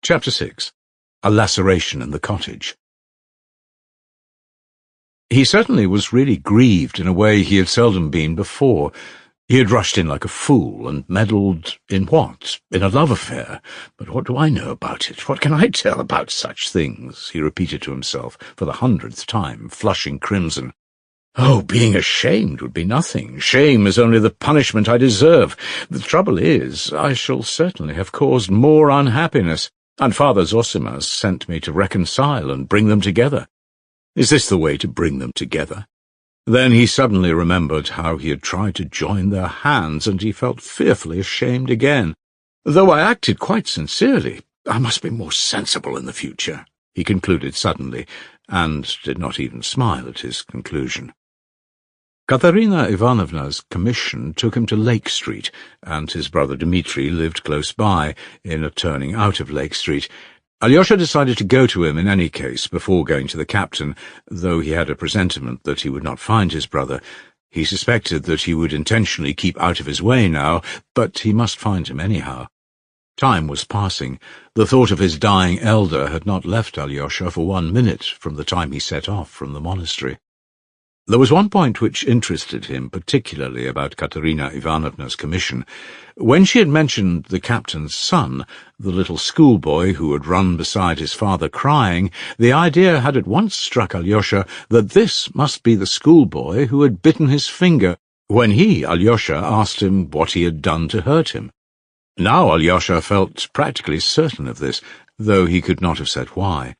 Chapter 6. A Laceration in the Cottage. He certainly was really grieved in a way he had seldom been before. He had rushed in like a fool and meddled in what? In a love affair. But what do I know about it? What can I tell about such things? He repeated to himself for the 100th time, flushing crimson. Oh, being ashamed would be nothing. Shame is only the punishment I deserve. The trouble is, I shall certainly have caused more unhappiness, and Father Zosimas sent me to reconcile and bring them together. Is this the way to bring them together? Then he suddenly remembered how he had tried to join their hands, and he felt fearfully ashamed again. Though I acted quite sincerely, I must be more sensible in the future, he concluded suddenly, and did not even smile at his conclusion. Katerina Ivanovna's commission took him to Lake Street, and his brother Dmitri lived close by, in a turning out of Lake Street. Alyosha decided to go to him in any case before going to the captain, though he had a presentiment that he would not find his brother. He suspected that he would intentionally keep out of his way now, but he must find him anyhow. Time was passing. The thought of his dying elder had not left Alyosha for 1 minute from the time he set off from the monastery. There was one point which interested him particularly about Katerina Ivanovna's commission. When she had mentioned the captain's son, the little schoolboy who had run beside his father crying, the idea had at once struck Alyosha that this must be the schoolboy who had bitten his finger when he, Alyosha, asked him what he had done to hurt him. Now Alyosha felt practically certain of this, though he could not have said why.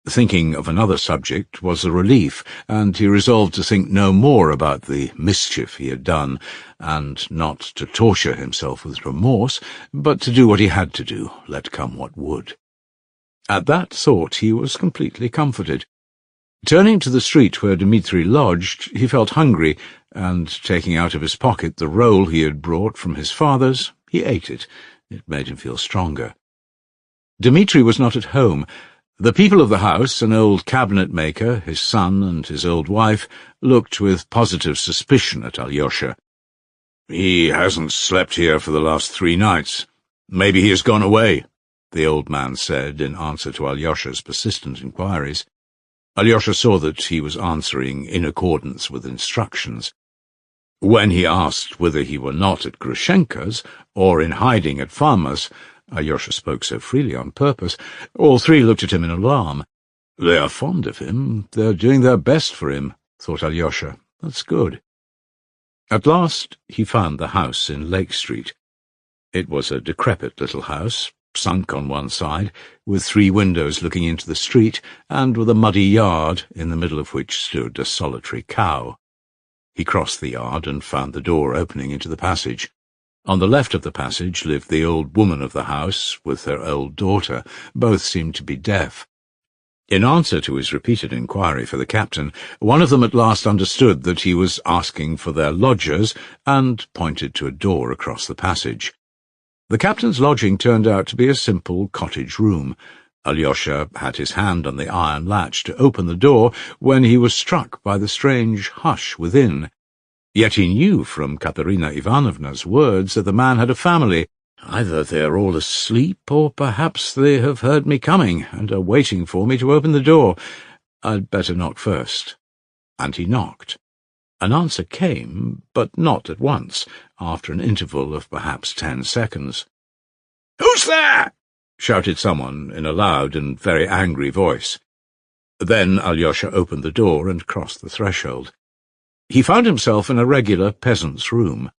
Thinking of another subject was a relief, and he resolved to think no more about the mischief he had done, and not to torture himself with remorse, but to do what he had to do, let come what would. At that thought he was completely comforted. Turning to the street where Dmitri lodged, he felt hungry, and taking out of his pocket the roll he had brought from his father's, he ate it. It made him feel stronger. Dmitri was not at home. The people of the house, an old cabinet-maker, his son, and his old wife, looked with positive suspicion at Alyosha. "He hasn't slept here for the last 3 nights. Maybe he has gone away," the old man said in answer to Alyosha's persistent inquiries. Alyosha saw that he was answering in accordance with instructions. When he asked whether he were not at Grushenka's, or in hiding at Farmer's, Alyosha spoke so freely on purpose, all three looked at him in alarm. "They are fond of him. They're doing their best for him," thought Alyosha. "That's good." At last he found the house in Lake Street. It was a decrepit little house, sunk on one side, with 3 windows looking into the street, and with a muddy yard, in the middle of which stood a solitary cow. He crossed the yard and found the door opening into the passage. On the left of the passage lived the old woman of the house, with her old daughter. Both seemed to be deaf. In answer to his repeated inquiry for the captain, one of them at last understood that he was asking for their lodgers, and pointed to a door across the passage. The captain's lodging turned out to be a simple cottage room. Alyosha had his hand on the iron latch to open the door when he was struck by the strange hush within. Yet he knew from Katerina Ivanovna's words that the man had a family. Either they are all asleep, or perhaps they have heard me coming, and are waiting for me to open the door. I'd better knock first. And he knocked. An answer came, but not at once, after an interval of perhaps 10 seconds. "Who's there?" shouted someone in a loud and very angry voice. Then Alyosha opened the door and crossed the threshold. He found himself in a regular peasant's room.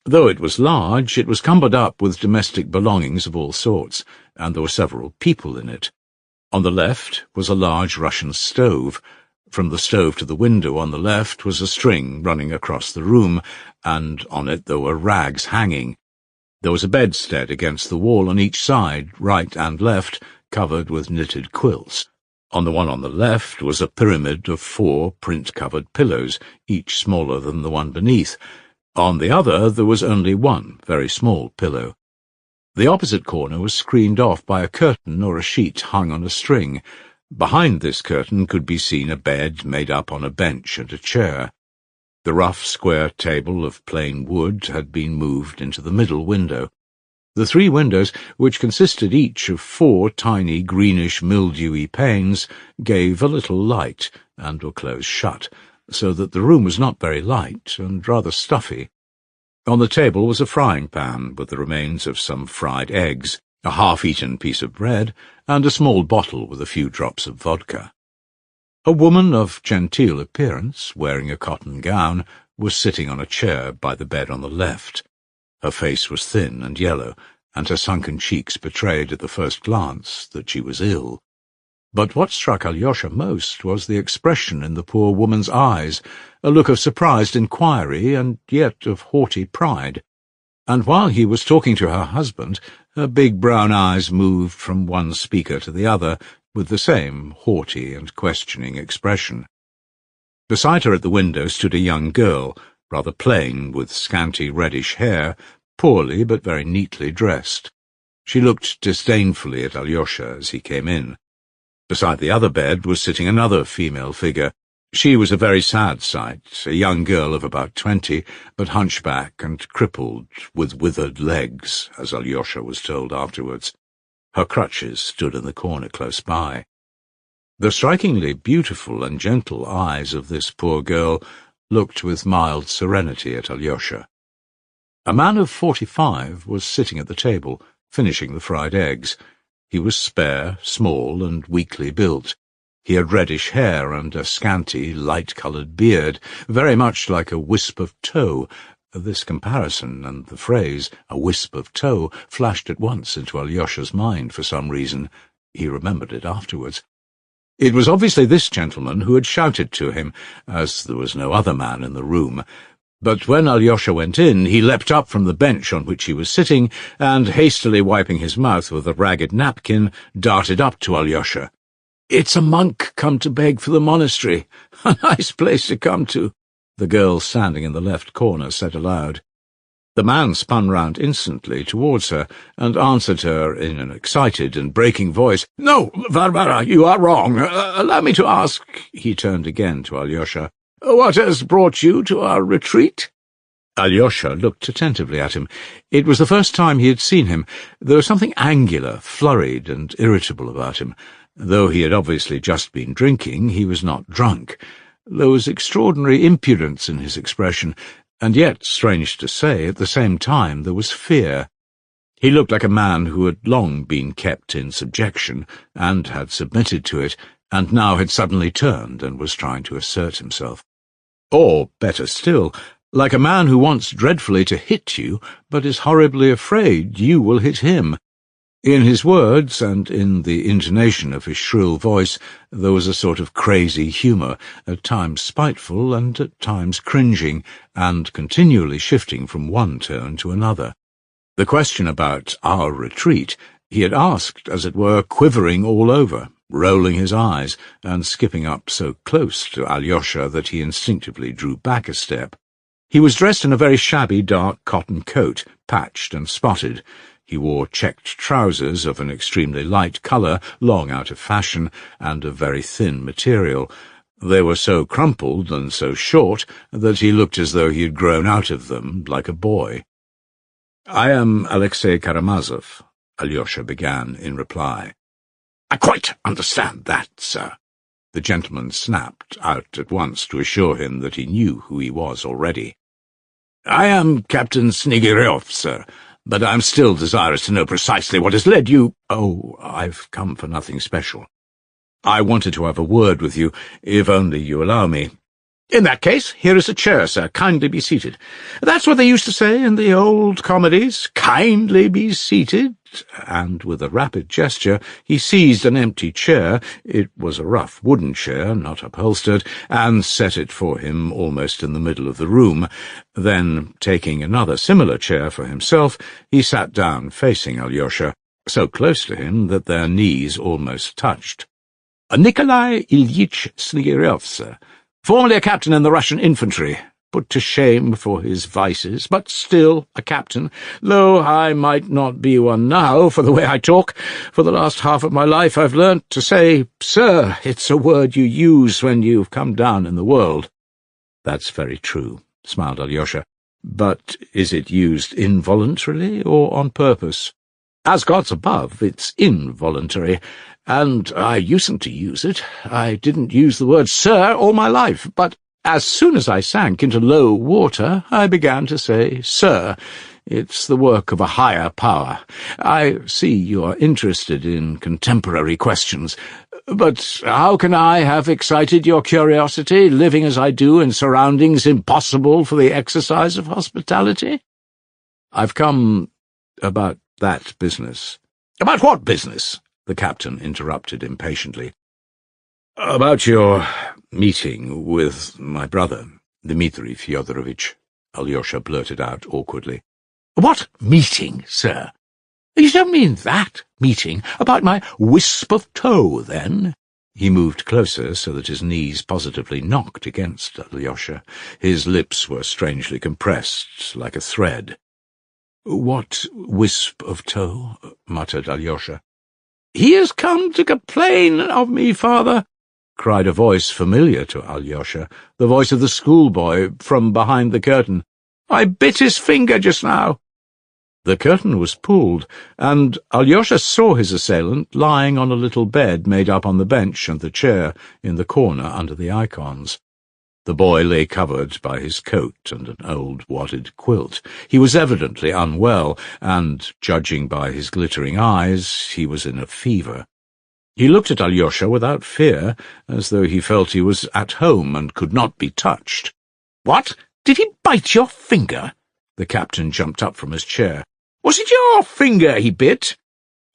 Though it was large, it was cumbered up with domestic belongings of all sorts, and there were several people in it. On the left was a large Russian stove. From the stove to the window on the left was a string running across the room, and on it there were rags hanging. There was a bedstead against the wall on each side, right and left, covered with knitted quilts. On the one on the left was a pyramid of 4 print-covered pillows, each smaller than the one beneath. On the other there was only one very small pillow. The opposite corner was screened off by a curtain or a sheet hung on a string. Behind this curtain could be seen a bed made up on a bench and a chair. The rough square table of plain wood had been moved into the middle window. The 3 windows, which consisted each of 4 tiny greenish mildewy panes, gave a little light and were closed shut, so that the room was not very light and rather stuffy. On the table was a frying pan with the remains of some fried eggs, a half-eaten piece of bread, and a small bottle with a few drops of vodka. A woman of genteel appearance, wearing a cotton gown, was sitting on a chair by the bed on the left. Her face was thin and yellow, and her sunken cheeks betrayed at the first glance that she was ill. But what struck Alyosha most was the expression in the poor woman's eyes, a look of surprised inquiry and yet of haughty pride. And while he was talking to her husband, her big brown eyes moved from one speaker to the other with the same haughty and questioning expression. Beside her at the window stood a young girl, rather plain, with scanty reddish hair, poorly but very neatly dressed. She looked disdainfully at Alyosha as he came in. Beside the other bed was sitting another female figure. She was a very sad sight, a young girl of about 20, but hunchback and crippled, with withered legs, as Alyosha was told afterwards. Her crutches stood in the corner close by. The strikingly beautiful and gentle eyes of this poor girl looked with mild serenity at Alyosha. A man of 45 was sitting at the table, finishing the fried eggs. He was spare, small, and weakly built. He had reddish hair and a scanty, light-coloured beard, very much like a wisp of tow. This comparison and the phrase, a wisp of tow, flashed at once into Alyosha's mind for some reason. He remembered it afterwards. It was obviously this gentleman who had shouted to him, as there was no other man in the room. But when Alyosha went in, he leapt up from the bench on which he was sitting, and, hastily wiping his mouth with a ragged napkin, darted up to Alyosha. "It's a monk come to beg for the monastery. A nice place to come to," the girl standing in the left corner said aloud. The man spun round instantly towards her, and answered her in an excited and breaking voice. "No, Varvara, you are wrong. Allow me to ask," he turned again to Alyosha, "what has brought you to our retreat?" Alyosha looked attentively at him. It was the first time he had seen him. There was something angular, flurried, and irritable about him. Though he had obviously just been drinking, he was not drunk. There was extraordinary impudence in his expression, and yet, strange to say, at the same time there was fear. He looked like a man who had long been kept in subjection, and had submitted to it, and now had suddenly turned and was trying to assert himself. Or, better still, like a man who wants dreadfully to hit you, but is horribly afraid you will hit him. In his words, and in the intonation of his shrill voice, there was a sort of crazy humour, at times spiteful and at times cringing, and continually shifting from one tone to another. The question about our retreat he had asked, as it were, quivering all over, rolling his eyes, and skipping up so close to Alyosha that he instinctively drew back a step. He was dressed in a very shabby dark cotton coat, patched and spotted. He wore checked trousers of an extremely light colour, long out of fashion, and of very thin material. They were so crumpled and so short that he looked as though he had grown out of them like a boy. "I am Alexei Karamazov," Alyosha began in reply. "I quite understand that, sir," the gentleman snapped out at once to assure him that he knew who he was already. "I am Captain Snigiryov, sir, but I am still desirous to know precisely what has led you—" "Oh, I've come for nothing special. I wanted to have a word with you, if only you allow me." "In that case, here is a chair, sir. Kindly be seated. That's what they used to say in the old comedies. Kindly be seated." And with a rapid gesture he seized an empty chair— it was a rough wooden chair, not upholstered— and set it for him almost in the middle of the room. Then, taking another similar chair for himself, he sat down facing Alyosha, so close to him that their knees almost touched. "Nikolai Ilyich Snigiryov, sir. Formerly a captain in the Russian infantry, put to shame for his vices, but still a captain, though I might not be one now for the way I talk. For the last half of my life I've learnt to say, 'Sir,' it's a word you use when you've come down in the world." "That's very true," smiled Alyosha. But is it used involuntarily or on purpose? As God's above, it's involuntary, and I usedn't to use it. I didn't use the word sir all my life, but as soon as I sank into low water, I began to say sir. It's the work of a higher power. I see you are interested in contemporary questions, but how can I have excited your curiosity, living as I do in surroundings impossible for the exercise of hospitality? I've come about that business. About what business? The captain interrupted impatiently. About your meeting with my brother, Dmitri Fyodorovich, Alyosha blurted out awkwardly. What meeting, sir? You don't mean that meeting about my wisp of tow, then? He moved closer so that his knees positively knocked against Alyosha. His lips were strangely compressed, like a thread. What wisp of tow? Muttered Alyosha. He has come to complain of me, father, cried a voice familiar to Alyosha, the voice of the schoolboy from behind the curtain. I bit his finger just now. The curtain was pulled, and Alyosha saw his assailant lying on a little bed made up on the bench and the chair in the corner under the icons. The boy lay covered by his coat and an old wadded quilt. He was evidently unwell, and, judging by his glittering eyes, he was in a fever. He looked at Alyosha without fear, as though he felt he was at home and could not be touched. What? Did he bite your finger? The captain jumped up from his chair. Was it your finger he bit?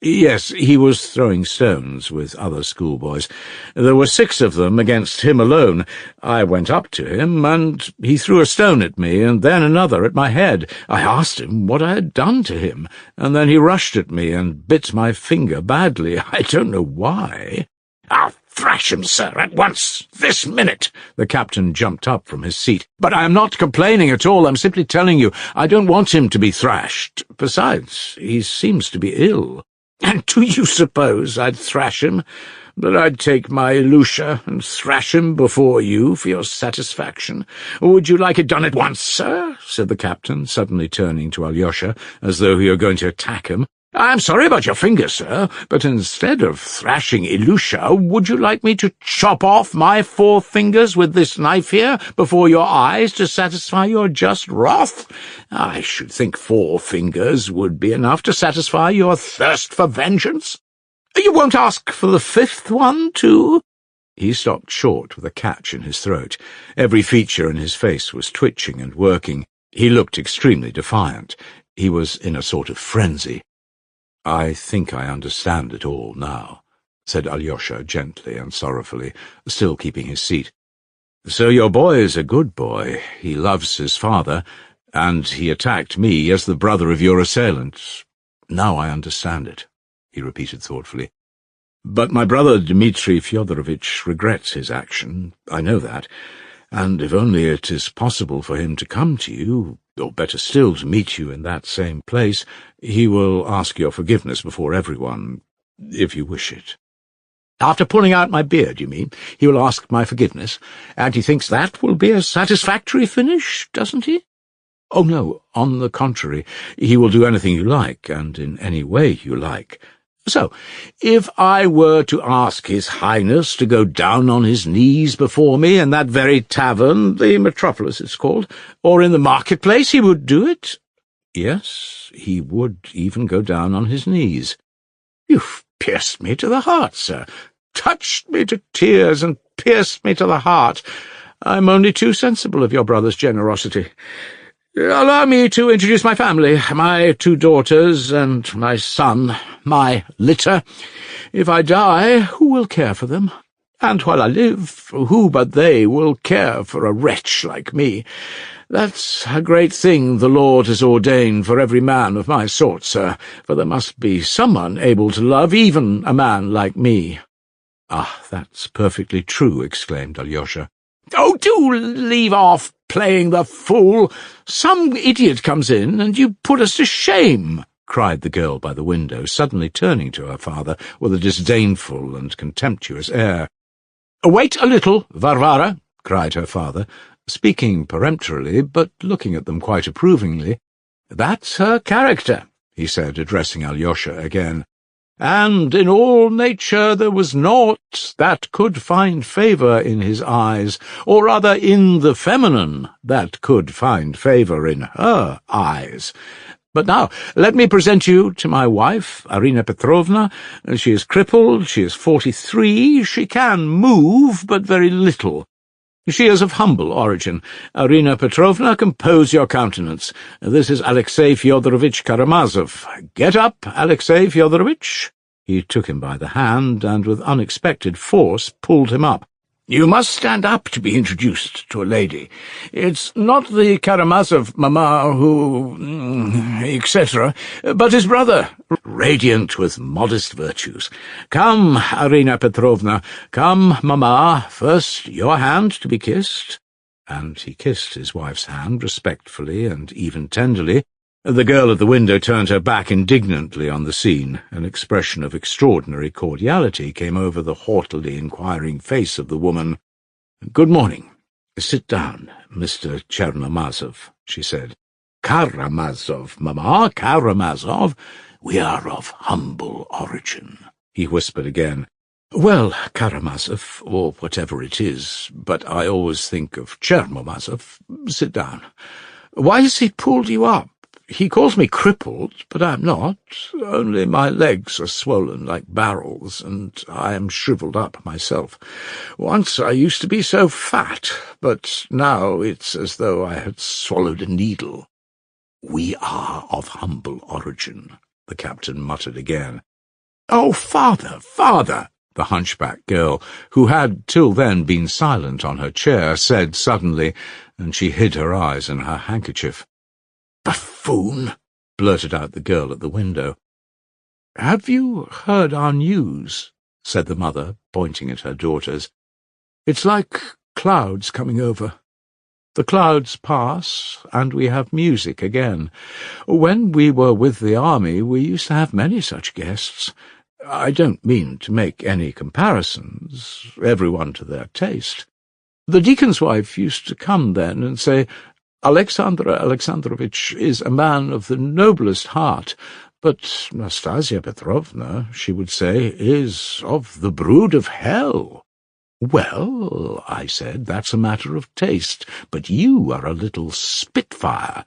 Yes, he was throwing stones with other schoolboys. There were 6 of them against him alone. I went up to him, and he threw a stone at me, and then another at my head. I asked him what I had done to him, and then he rushed at me and bit my finger badly. I don't know why. I'll thrash him, sir, at once, this minute. The captain jumped up from his seat. But I am not complaining at all. I'm simply telling you I don't want him to be thrashed. Besides, he seems to be ill. And do you suppose I'd thrash him? That I'd take my Ilusha and thrash him before you for your satisfaction? Would you like it done at once, sir? Said the captain, suddenly turning to Alyosha, as though he were going to attack him. I'm sorry about your finger, sir, but instead of thrashing Ilusha, would you like me to chop off my 4 fingers with this knife here before your eyes to satisfy your just wrath? I should think 4 fingers would be enough to satisfy your thirst for vengeance. You won't ask for the 5th one, too? He stopped short with a catch in his throat. Every feature in his face was twitching and working. He looked extremely defiant. He was in a sort of frenzy. I think I understand it all now, said Alyosha gently and sorrowfully, still keeping his seat. So your boy is a good boy. He loves his father, and he attacked me as the brother of your assailant. Now I understand it, he repeated thoughtfully. But my brother Dmitri Fyodorovich regrets his action, I know that, and if only it is possible for him to come to you, or better still, to meet you in that same place, he will ask your forgiveness before everyone, if you wish it. After pulling out my beard, you mean? He will ask my forgiveness, and he thinks that will be a satisfactory finish, doesn't he? Oh, no, on the contrary, he will do anything you like, and in any way you like. So, if I were to ask His Highness to go down on his knees before me in that very tavern, the Metropolis it's called, or in the marketplace, he would do it? Yes, he would even go down on his knees. You've pierced me to the heart, sir, touched me to tears and pierced me to the heart. I'm only too sensible of your brother's generosity. Allow me to introduce my family, my 2 daughters and my son, my litter. If I die, who will care for them? And while I live, who but they will care for a wretch like me? That's a great thing the Lord has ordained for every man of my sort, sir, for there must be someone able to love even a man like me. Ah, that's perfectly true, exclaimed Alyosha. Oh, do leave off playing the fool. Some idiot comes in, and you put us to shame, cried the girl by the window, suddenly turning to her father with a disdainful and contemptuous air. Wait a little, Varvara, cried her father, speaking peremptorily, but looking at them quite approvingly. "That's her character," he said, addressing Alyosha again. "And in all nature there was naught that could find favour in his eyes, or rather in the feminine that could find favour in her eyes. But now, let me present you to my wife, Arina Petrovna. She is crippled, she is 43, she can move, but very little. She is of humble origin. Arina Petrovna, compose your countenance. This is Alexey Fyodorovitch Karamazov. Get up, Alexey Fyodorovitch." He took him by the hand, and with unexpected force pulled him up. "You must stand up to be introduced to a lady. It's not the Karamazov mamma who, etc., but his brother, radiant with modest virtues. Come, Arina Petrovna, come, mamma, first your hand to be kissed." And he kissed his wife's hand respectfully and even tenderly. The girl at the window turned her back indignantly on the scene. An expression of extraordinary cordiality came over the haughtily inquiring face of the woman. "Good morning. Sit down, Mr. Chernomazov," she said. "Karamazov, mamma, Karamazov. We are of humble origin," he whispered again. "Well, Karamazov, or whatever it is, but I always think of Chernomazov. Sit down. Why has he pulled you up? He calls me crippled, but I am not, only my legs are swollen like barrels, and I am shriveled up myself. Once I used to be so fat, but now it's as though I had swallowed a needle." "We are of humble origin," the captain muttered again. "Oh, father, father!" the hunchback girl, who had till then been silent on her chair, said suddenly, and she hid her eyes in her handkerchief. "Buffoon!" blurted out the girl at the window. "Have you heard our news?" said the mother, pointing at her daughters. "It's like clouds coming over. The clouds pass, and we have music again. When we were with the army, we used to have many such guests. I don't mean to make any comparisons, everyone to their taste. The deacon's wife used to come then and say, 'Alexander Alexandrovitch is a man of the noblest heart, but Nastasia Petrovna, she would say, is of the brood of hell.' 'Well,' I said, 'that's a matter of taste, but you are a little spitfire,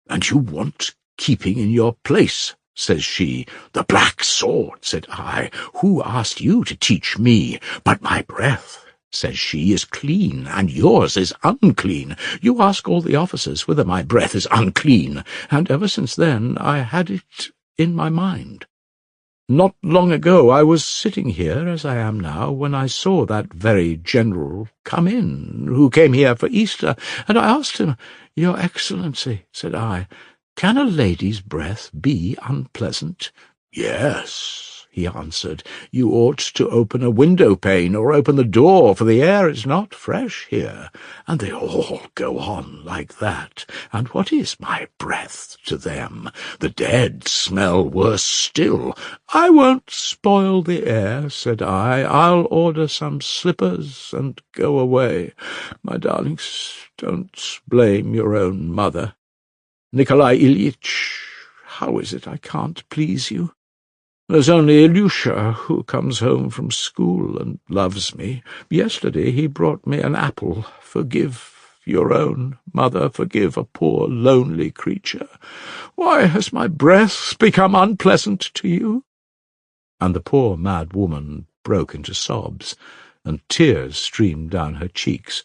and you want keeping in your place,' says she. 'The black sword,' said I. 'Who asked you to teach me? But my breath,' says she, 'is clean, and yours is unclean. You ask all the officers whether my breath is unclean,' and ever since then I had it in my mind. Not long ago I was sitting here, as I am now, when I saw that very general come in, who came here for Easter, and I asked him, 'Your Excellency,' said I, 'can a lady's breath be unpleasant?' 'Yes,' he answered, 'you ought to open a window-pane or open the door, for the air is not fresh here.' And they all go on like that. And what is my breath to them? The dead smell worse still. 'I won't spoil the air,' said I. 'I'll order some slippers and go away. My darlings, don't blame your own mother. Nikolai Ilyich, how is it I can't please you? There's only Ilyusha, who comes home from school and loves me. Yesterday he brought me an apple. Forgive your own mother, forgive a poor lonely creature. Why has my breath become unpleasant to you?' And the poor mad woman broke into sobs, and tears streamed down her cheeks.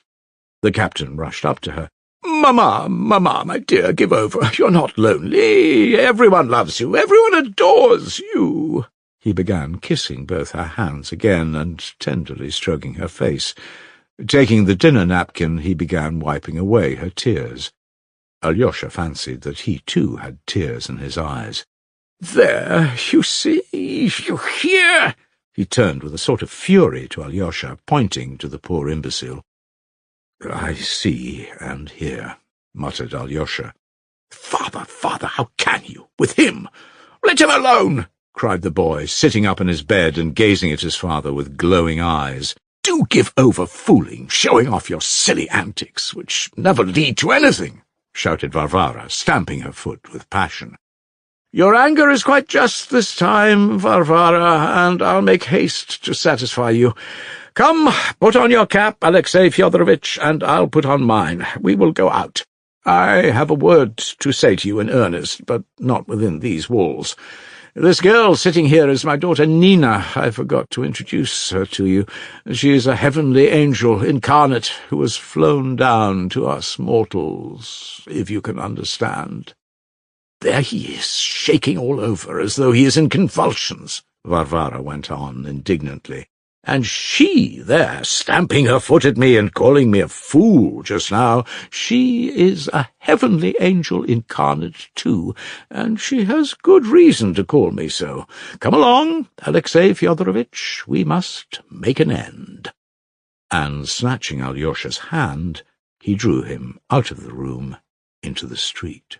The captain rushed up to her. "Mamma, mamma, my dear, give over. You're not lonely. Everyone loves you. Everyone adores you." He began kissing both her hands again and tenderly stroking her face. Taking the dinner napkin, he began wiping away her tears. Alyosha fancied that he too had tears in his eyes. "There, you see, you hear?" He turned with a sort of fury to Alyosha, pointing to the poor imbecile. "I see and hear," muttered Alyosha. "Father, father, how can you? With him? Let him alone!" cried the boy, sitting up in his bed and gazing at his father with glowing eyes. do give over fooling, showing off your silly antics, which never lead to anything," shouted Varvara, stamping her foot with passion. "Your anger is quite just this time, Varvara, and I'll make haste to satisfy you. Come, put on your cap, Alexei Fyodorovitch, and I'll put on mine. We will go out. I have a word to say to you in earnest, but not within these walls. This girl sitting here is my daughter Nina. I forgot to introduce her to you. She is a heavenly angel incarnate who has flown down to us mortals, if you can understand." "There he is, shaking all over as though he is in convulsions," Varvara went on indignantly. "And she there, stamping her foot at me and calling me a fool just now. She is a heavenly angel incarnate, too, and she has good reason to call me so. Come along, Alexei Fyodorovitch, we must make an end." And, snatching Alyosha's hand, he drew him out of the room into the street.